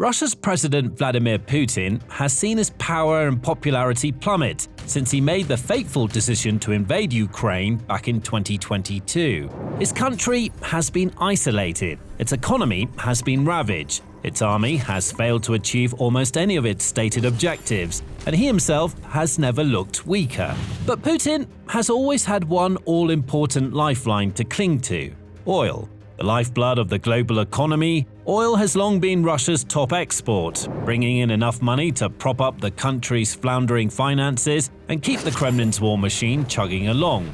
Russia's President Vladimir Putin has seen his power and popularity plummet since he made the fateful decision to invade Ukraine back in 2022. His country has been isolated, its economy has been ravaged, its army has failed to achieve almost any of its stated objectives, and he himself has never looked weaker. But Putin has always had one all-important lifeline to cling to: oil. The lifeblood of the global economy, oil has long been Russia's top export, bringing in enough money to prop up the country's floundering finances and keep the Kremlin's war machine chugging along.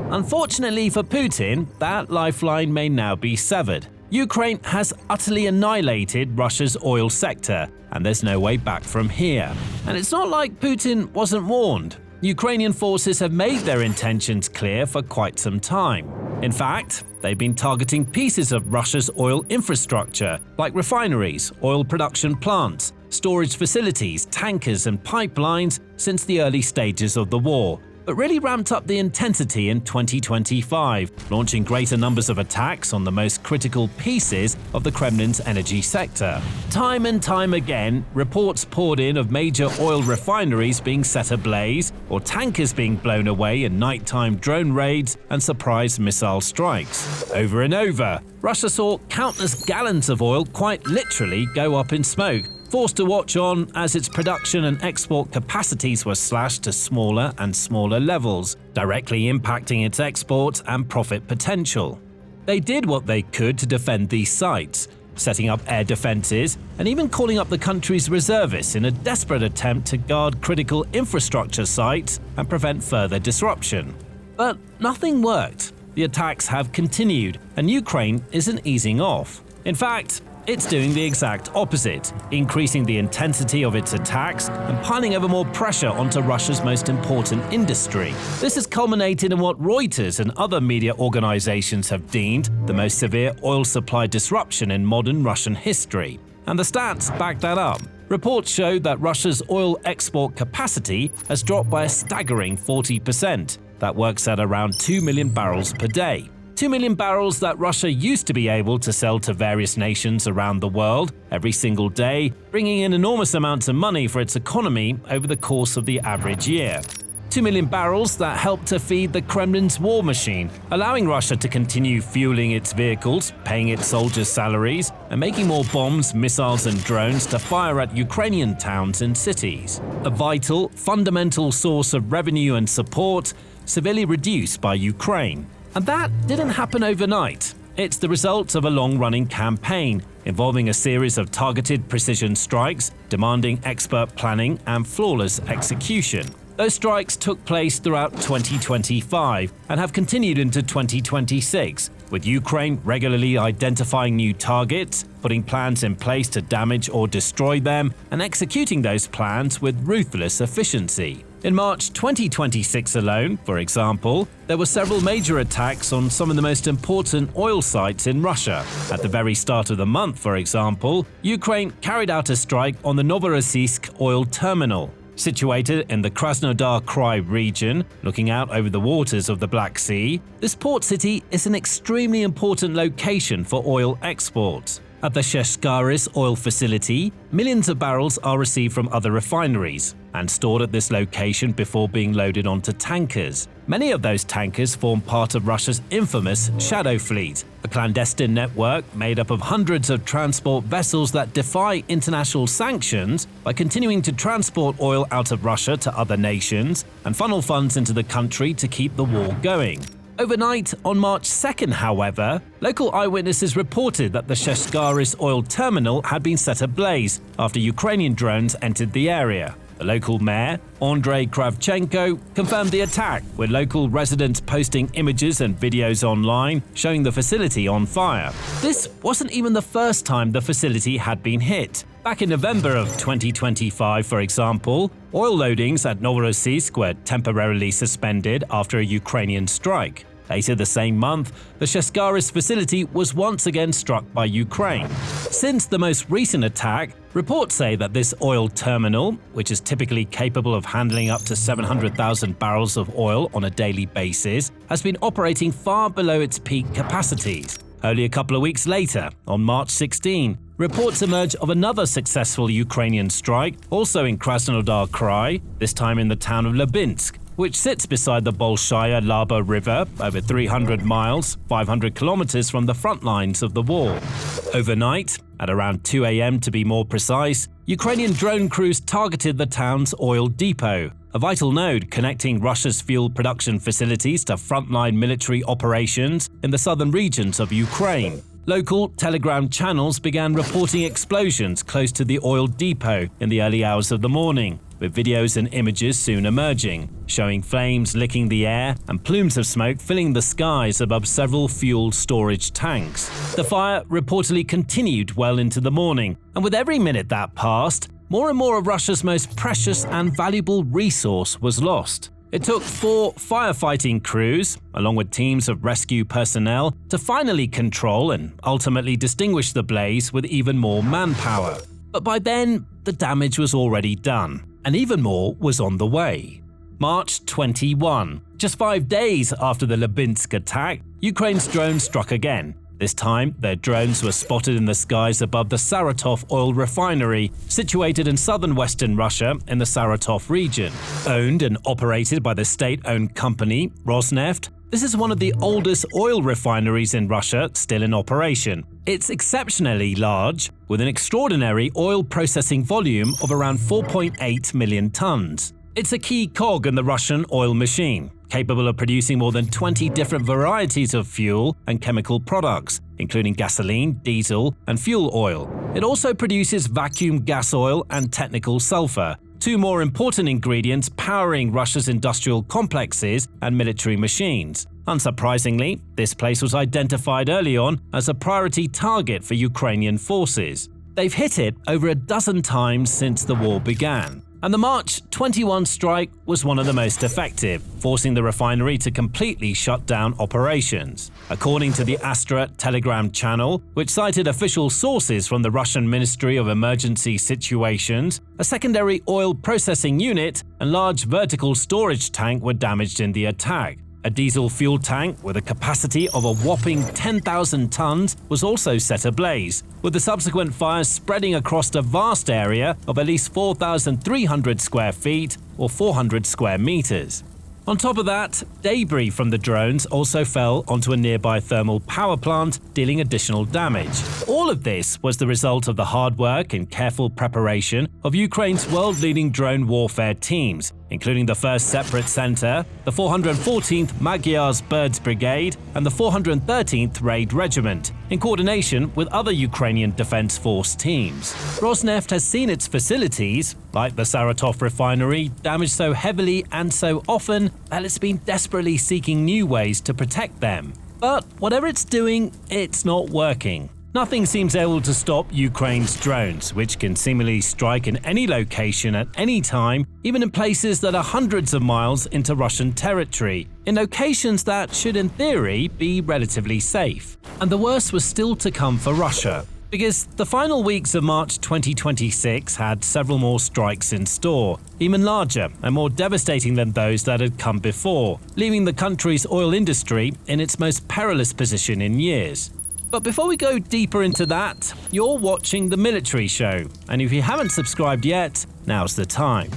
Unfortunately for Putin, that lifeline may now be severed. Ukraine has utterly annihilated Russia's oil sector, and there's no way back from here. And it's not like Putin wasn't warned. Ukrainian forces have made their intentions clear for quite some time. In fact, they've been targeting pieces of Russia's oil infrastructure, like refineries, oil production plants, storage facilities, tankers and pipelines since the early stages of the war, but really ramped up the intensity in 2025, launching greater numbers of attacks on the most critical pieces of the Kremlin's energy sector. Time and time again, reports poured in of major oil refineries being set ablaze or tankers being blown away in nighttime drone raids and surprise missile strikes. Over and over, Russia saw countless gallons of oil quite literally go up in smoke, forced to watch on as its production and export capacities were slashed to smaller and smaller levels, directly impacting its exports and profit potential. They did what they could to defend these sites, setting up air defenses and even calling up the country's reservists in a desperate attempt to guard critical infrastructure sites and prevent further disruption. But nothing worked. The attacks have continued, and Ukraine isn't easing off. In fact, it's doing the exact opposite, increasing the intensity of its attacks and piling ever more pressure onto Russia's most important industry. This has culminated in what Reuters and other media organizations have deemed the most severe oil supply disruption in modern Russian history. And the stats back that up. Reports show that Russia's oil export capacity has dropped by a staggering 40%. That works at around 2 million barrels per day. 2 million barrels that Russia used to be able to sell to various nations around the world every single day, bringing in enormous amounts of money for its economy over the course of the average year. 2 million barrels that help to feed the Kremlin's war machine, allowing Russia to continue fueling its vehicles, paying its soldiers' salaries, and making more bombs, missiles and drones to fire at Ukrainian towns and cities. A vital, fundamental source of revenue and support, severely reduced by Ukraine. And that didn't happen overnight. It's the result of a long-running campaign involving a series of targeted precision strikes, demanding expert planning and flawless execution. Those strikes took place throughout 2025 and have continued into 2026, with Ukraine regularly identifying new targets, putting plans in place to damage or destroy them, and executing those plans with ruthless efficiency. In March 2026 alone, for example, there were several major attacks on some of the most important oil sites in Russia. At the very start of the month, for example, Ukraine carried out a strike on the Novorossiysk oil terminal. Situated in the Krasnodar Krai region, looking out over the waters of the Black Sea, this port city is an extremely important location for oil exports. At the Sheshkaris oil facility, millions of barrels are received from other refineries and stored at this location before being loaded onto tankers. Many of those tankers form part of Russia's infamous Shadow Fleet, a clandestine network made up of hundreds of transport vessels that defy international sanctions by continuing to transport oil out of Russia to other nations and funnel funds into the country to keep the war going. Overnight, on March 2nd, however, local eyewitnesses reported that the Sheshkaris oil terminal had been set ablaze after Ukrainian drones entered the area. The local mayor, Andrei Kravchenko, confirmed the attack, with local residents posting images and videos online showing the facility on fire. This wasn't even the first time the facility had been hit. Back in November of 2025, for example, oil loadings at Novorossiysk were temporarily suspended after a Ukrainian strike. Later the same month, the Sheshkaris facility was once again struck by Ukraine. Since the most recent attack, reports say that this oil terminal, which is typically capable of handling up to 700,000 barrels of oil on a daily basis, has been operating far below its peak capacities. Only a couple of weeks later, on March 16, reports emerge of another successful Ukrainian strike, also in Krasnodar Krai, this time in the town of Lubinsk, which sits beside the Bolshaya Laba River, over 300 miles, 500 kilometers from the front lines of the war. Overnight, at around 2 a.m. to be more precise, Ukrainian drone crews targeted the town's oil depot, a vital node connecting Russia's fuel production facilities to frontline military operations in the southern regions of Ukraine. Local Telegram channels began reporting explosions close to the oil depot in the early hours of the morning, with videos and images soon emerging, showing flames licking the air and plumes of smoke filling the skies above several fuel storage tanks. The fire reportedly continued well into the morning, and with every minute that passed, more and more of Russia's most precious and valuable resource was lost. It took 4 firefighting crews, along with teams of rescue personnel, to finally control and ultimately distinguish the blaze with even more manpower. But by then, the damage was already done, and even more was on the way. March 21. Just 5 days after the Lubinsk attack, Ukraine's drones struck again. This time, their drones were spotted in the skies above the Saratov oil refinery, situated in southern western Russia in the Saratov region. Owned and operated by the state-owned company Rosneft, this is one of the oldest oil refineries in Russia still in operation. It's exceptionally large, with an extraordinary oil processing volume of around 4.8 million tons. It's a key cog in the Russian oil machine, capable of producing more than 20 different varieties of fuel and chemical products, including gasoline, diesel, and fuel oil. It also produces vacuum gas oil and technical sulfur, 2 more important ingredients powering Russia's industrial complexes and military machines. Unsurprisingly, this place was identified early on as a priority target for Ukrainian forces. They've hit it over a dozen times since the war began. And the March 21 strike was one of the most effective, forcing the refinery to completely shut down operations. According to the Astra Telegram channel, which cited official sources from the Russian Ministry of Emergency Situations, a secondary oil processing unit and large vertical storage tank were damaged in the attack. A diesel fuel tank with a capacity of a whopping 10,000 tons was also set ablaze, with the subsequent fires spreading across a vast area of at least 4,300 square feet or 400 square meters. On top of that, debris from the drones also fell onto a nearby thermal power plant, dealing additional damage. All of this was the result of the hard work and careful preparation of Ukraine's world-leading drone warfare teams, including the 1st Separate Center, the 414th Magyar's Birds Brigade, and the 413th Raid Regiment, in coordination with other Ukrainian Defense Force teams. Rosneft has seen its facilities, like the Saratov refinery, damaged so heavily and so often that it's been desperately seeking new ways to protect them. But whatever it's doing, it's not working. Nothing seems able to stop Ukraine's drones, which can seemingly strike in any location at any time, even in places that are hundreds of miles into Russian territory, in locations that should in theory be relatively safe. And the worst was still to come for Russia, because the final weeks of March 2026 had several more strikes in store, even larger and more devastating than those that had come before, leaving the country's oil industry in its most perilous position in years. But before we go deeper into that, you're watching The Military Show, and if you haven't subscribed yet, now's the time.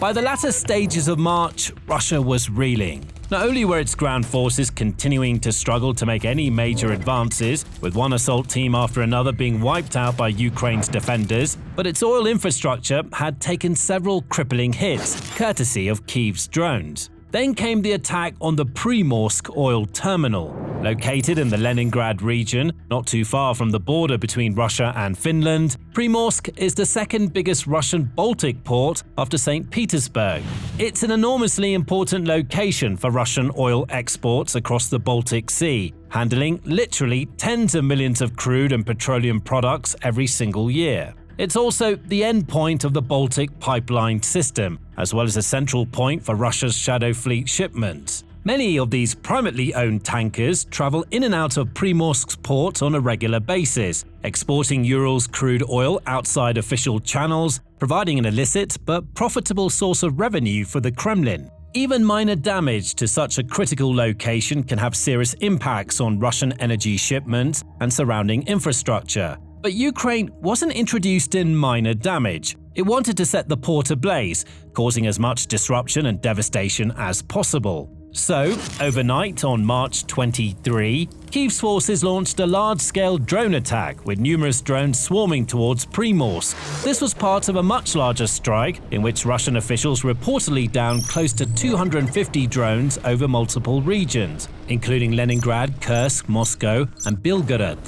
By the latter stages of March, Russia was reeling. Not only were its ground forces continuing to struggle to make any major advances, with one assault team after another being wiped out by Ukraine's defenders, but its oil infrastructure had taken several crippling hits, courtesy of Kyiv's drones. Then came the attack on the Primorsk oil terminal. Located in the Leningrad region, not too far from the border between Russia and Finland, Primorsk is the second biggest Russian Baltic port after St. Petersburg. It's an enormously important location for Russian oil exports across the Baltic Sea, handling literally tens of millions of crude and petroleum products every single year. It's also the end point of the Baltic pipeline system, as well as a central point for Russia's Shadow Fleet shipments. Many of these privately owned tankers travel in and out of Primorsk's port on a regular basis, exporting Urals crude oil outside official channels, providing an illicit but profitable source of revenue for the Kremlin. Even minor damage to such a critical location can have serious impacts on Russian energy shipments and surrounding infrastructure. But Ukraine wasn't introduced in minor damage. It wanted to set the port ablaze, causing as much disruption and devastation as possible. So, overnight on March 23, Kyiv's forces launched a large-scale drone attack with numerous drones swarming towards Primorsk. This was part of a much larger strike in which Russian officials reportedly downed close to 250 drones over multiple regions, including Leningrad, Kursk, Moscow, and Belgorod.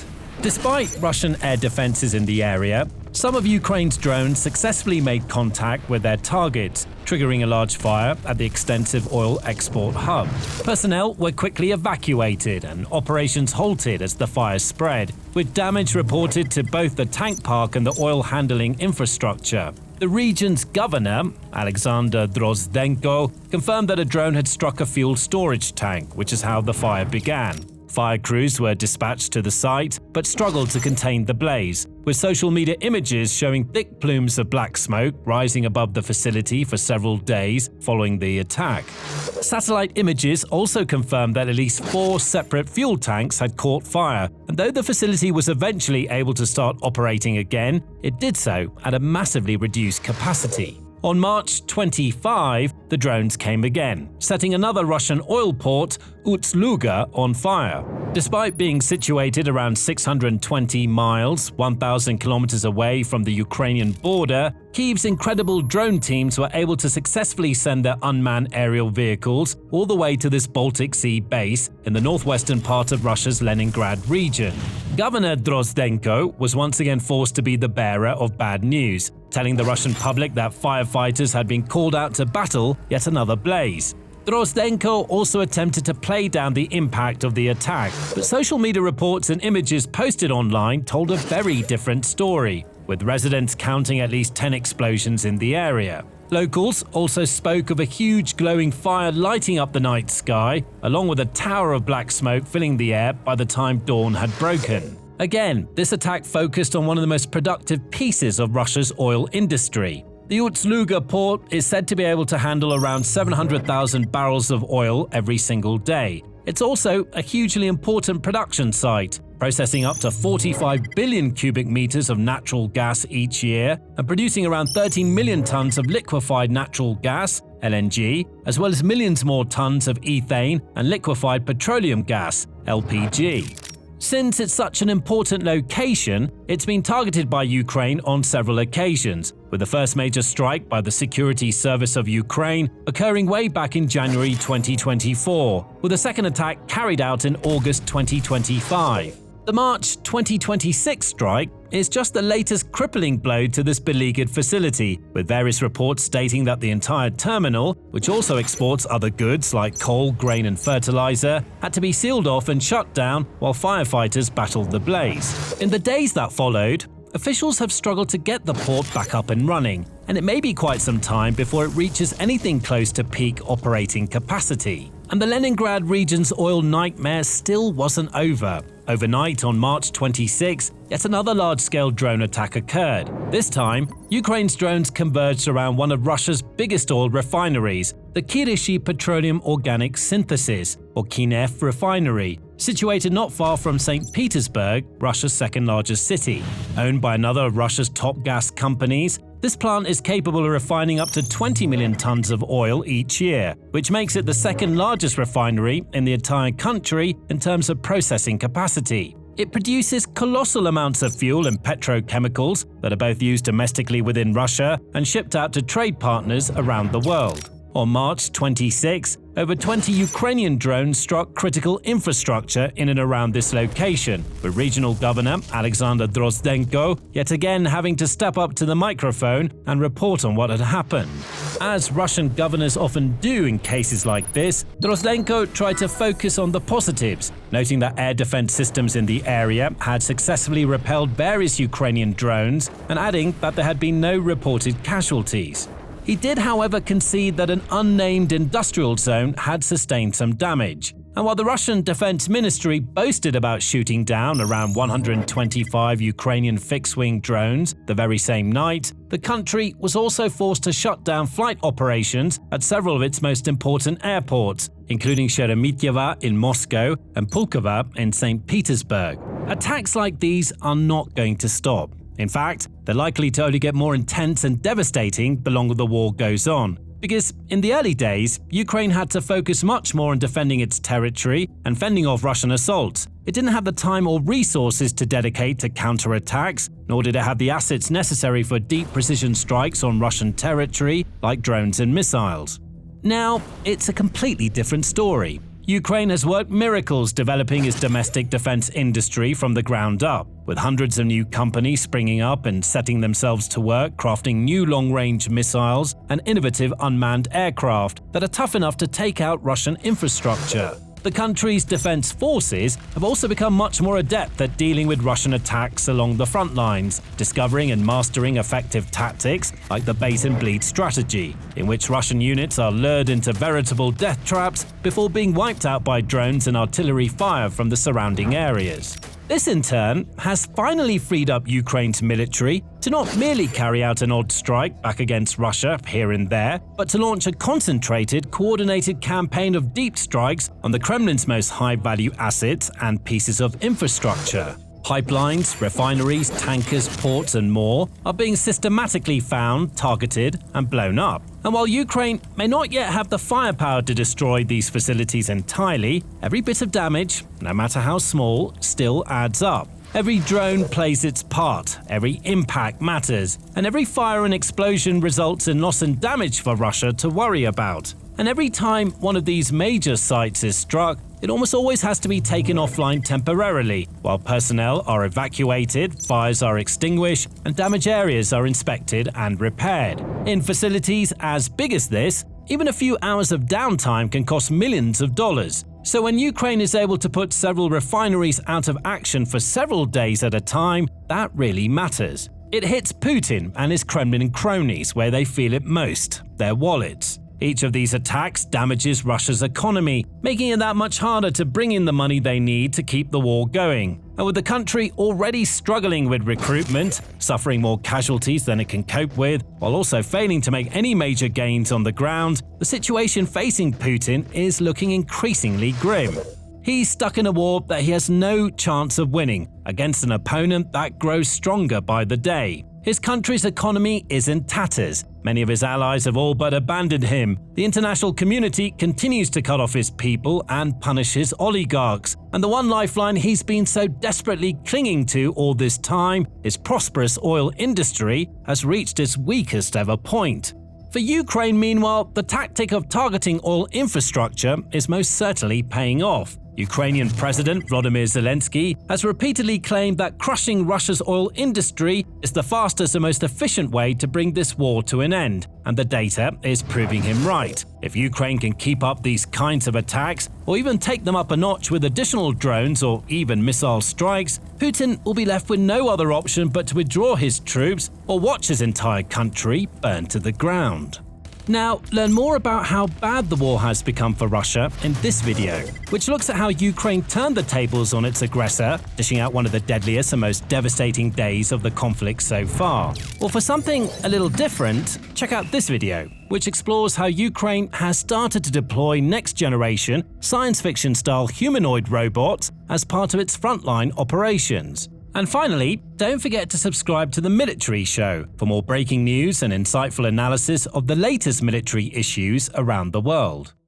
Despite Russian air defenses in the area, some of Ukraine's drones successfully made contact with their targets, triggering a large fire at the extensive oil export hub. Personnel were quickly evacuated and operations halted as the fire spread, with damage reported to both the tank park and the oil handling infrastructure. The region's governor, Alexander Drozdenko, confirmed that a drone had struck a fuel storage tank, which is how the fire began. Fire crews were dispatched to the site, but struggled to contain the blaze, with social media images showing thick plumes of black smoke rising above the facility for several days following the attack. Satellite images also confirmed that at least 4 separate fuel tanks had caught fire, and though the facility was eventually able to start operating again, it did so at a massively reduced capacity. On March 25, the drones came again, setting another Russian oil port, Ust-Luga, on fire. Despite being situated around 620 miles, 1,000 kilometers away from the Ukrainian border, Kyiv's incredible drone teams were able to successfully send their unmanned aerial vehicles all the way to this Baltic Sea base in the northwestern part of Russia's Leningrad region. Governor Drozdenko was once again forced to be the bearer of bad news, telling the Russian public that firefighters had been called out to battle yet another blaze. Drozdenko also attempted to play down the impact of the attack, but social media reports and images posted online told a very different story, with residents counting at least 10 explosions in the area. Locals also spoke of a huge glowing fire lighting up the night sky, along with a tower of black smoke filling the air by the time dawn had broken. Again, this attack focused on one of the most productive pieces of Russia's oil industry. The Ust-Luga port is said to be able to handle around 700,000 barrels of oil every single day. It's also a hugely important production site, processing up to 45 billion cubic meters of natural gas each year and producing around 13 million tons of liquefied natural gas, LNG, as well as millions more tons of ethane and liquefied petroleum gas, LPG. Since it's such an important location, it's been targeted by Ukraine on several occasions, with the first major strike by the Security Service of Ukraine occurring way back in January 2024, with a second attack carried out in August 2025. The March 2026 strike is just the latest crippling blow to this beleaguered facility, with various reports stating that the entire terminal, which also exports other goods like coal, grain and fertilizer, had to be sealed off and shut down while firefighters battled the blaze. In the days that followed, officials have struggled to get the port back up and running, and it may be quite some time before it reaches anything close to peak operating capacity. And the Leningrad region's oil nightmare still wasn't over. Overnight on March 26, yet another large-scale drone attack occurred. This time, Ukraine's drones converged around one of Russia's biggest oil refineries, the Kirishi Petroleum Organic Synthesis, or KNEF refinery, situated not far from St. Petersburg, Russia's second-largest city. Owned by another of Russia's top gas companies, this plant is capable of refining up to 20 million tons of oil each year, which makes it the second-largest refinery in the entire country in terms of processing capacity. It produces colossal amounts of fuel and petrochemicals that are both used domestically within Russia and shipped out to trade partners around the world. On March 26, over 20 Ukrainian drones struck critical infrastructure in and around this location, with regional governor Alexander Drozdenko yet again having to step up to the microphone and report on what had happened. As Russian governors often do in cases like this, Drozdenko tried to focus on the positives, noting that air defense systems in the area had successfully repelled various Ukrainian drones and adding that there had been no reported casualties. He did, however, concede that an unnamed industrial zone had sustained some damage. And while the Russian Defense Ministry boasted about shooting down around 125 Ukrainian fixed-wing drones the very same night, the country was also forced to shut down flight operations at several of its most important airports, including Sheremetyevo in Moscow and Pulkovo in St. Petersburg. Attacks like these are not going to stop. In fact, they're likely to only get more intense and devastating the longer the war goes on. Because in the early days, Ukraine had to focus much more on defending its territory and fending off Russian assaults. It didn't have the time or resources to dedicate to counterattacks, nor did it have the assets necessary for deep precision strikes on Russian territory like drones and missiles. Now, it's a completely different story. Ukraine has worked miracles developing its domestic defense industry from the ground up, with hundreds of new companies springing up and setting themselves to work crafting new long-range missiles and innovative unmanned aircraft that are tough enough to take out Russian infrastructure. The country's defense forces have also become much more adept at dealing with Russian attacks along the front lines, discovering and mastering effective tactics like the bait and bleed strategy, in which Russian units are lured into veritable death traps before being wiped out by drones and artillery fire from the surrounding areas. This, in turn, has finally freed up Ukraine's military to not merely carry out an odd strike back against Russia here and there, but to launch a concentrated, coordinated campaign of deep strikes on the Kremlin's most high-value assets and pieces of infrastructure. Pipelines, refineries, tankers, ports, and more are being systematically found, targeted, and blown up. And while Ukraine may not yet have the firepower to destroy these facilities entirely, every bit of damage, no matter how small, still adds up. Every drone plays its part, every impact matters, and every fire and explosion results in loss and damage for Russia to worry about. And every time one of these major sites is struck, it almost always has to be taken offline temporarily, while personnel are evacuated, fires are extinguished, and damaged areas are inspected and repaired. In facilities as big as this, even a few hours of downtime can cost millions of dollars. So when Ukraine is able to put several refineries out of action for several days at a time, that really matters. It hits Putin and his Kremlin cronies where they feel it most, their wallets. Each of these attacks damages Russia's economy, making it that much harder to bring in the money they need to keep the war going. And with the country already struggling with recruitment, suffering more casualties than it can cope with, while also failing to make any major gains on the ground, the situation facing Putin is looking increasingly grim. He's stuck in a war that he has no chance of winning, against an opponent that grows stronger by the day. His country's economy is in tatters. Many of his allies have all but abandoned him. The international community continues to cut off his people and punish his oligarchs. And the one lifeline he's been so desperately clinging to all this time, his prosperous oil industry, has reached its weakest ever point. For Ukraine, meanwhile, the tactic of targeting oil infrastructure is most certainly paying off. Ukrainian President Vladimir Zelensky has repeatedly claimed that crushing Russia's oil industry is the fastest and most efficient way to bring this war to an end, and the data is proving him right. If Ukraine can keep up these kinds of attacks, or even take them up a notch with additional drones or even missile strikes, Putin will be left with no other option but to withdraw his troops or watch his entire country burn to the ground. Now, learn more about how bad the war has become for Russia in this video, which looks at how Ukraine turned the tables on its aggressor, dishing out one of the deadliest and most devastating days of the conflict so far. Or for something a little different, check out this video, which explores how Ukraine has started to deploy next-generation, science fiction-style humanoid robots as part of its frontline operations. And finally, don't forget to subscribe to The Military Show for more breaking news and insightful analysis of the latest military issues around the world.